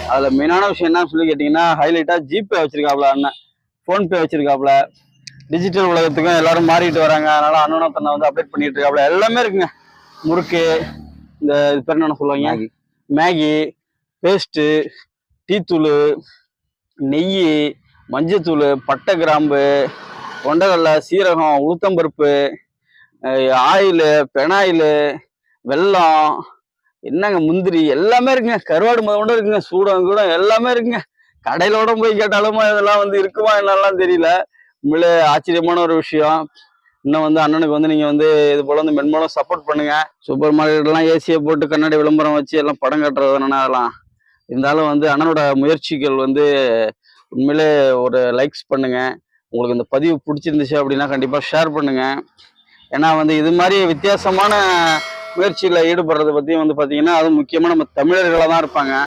அதில் மெயினான விஷயம் என்ன சொல்லி கேட்டிங்கன்னா, ஹைலைட்டாக ஜிபே வச்சிருக்காப்புல அண்ணன், ஃபோன்பே வச்சிருக்காப்புல. டிஜிட்டல் உலகத்துக்கும் எல்லாரும் மாறிட்டு வராங்க. அதனால அண்ணனும் தன்னை வந்து அப்டேட் பண்ணிட்டு இருக்காப்புல. எல்லாமே இருக்குங்க. முறுக்கு, இந்த இது பேர் என்ன சொல்லுவாங்க, மேகி, பேஸ்ட்டு, டீத்தூள், நெய், மஞ்சத்தூள், பட்டை கிராம்பு, கொண்டக்கடலை, சீரகம், உளுத்தம்பருப்பு, ஆயிலு, பெனாயிலு, வெல்லம், என்னங்க முந்திரி எல்லாமே இருக்குங்க. கருவாடு முதல் இருக்குங்க. சூடம் கூட எல்லாமே இருக்குங்க. கடையிலோட போய் கேட்டாலும் இதெல்லாம் வந்து இருக்குமா என்னெல்லாம் தெரியல. உண்மையிலே ஆச்சரியமான ஒரு விஷயம். இன்னும் வந்து அண்ணனுக்கு வந்து நீங்க வந்து இது போல வந்து மென்மூலம் சப்போர்ட் பண்ணுங்க. சூப்பர் மார்க்கெட்லாம் ஏசியை போட்டு கண்ணாடி விளம்பரம் வச்சு எல்லாம் படம் கட்டுறது தானே அதெல்லாம். இருந்தாலும் வந்து அண்ணனோட முயற்சிகள் வந்து உண்மையிலே ஒரு லைக்ஸ் பண்ணுங்க. உங்களுக்கு இந்த பதிவு பிடிச்சிருந்துச்சு அப்படின்னா கண்டிப்பா ஷேர் பண்ணுங்க. ஏன்னா வந்து இது மாதிரி வித்தியாசமான முயற்சியில் ஈடுபடுறதை பற்றியும் வந்து பார்த்தீங்கன்னா, அதுவும் முக்கியமாக நம்ம தமிழர்களாக தான் இருப்பாங்க.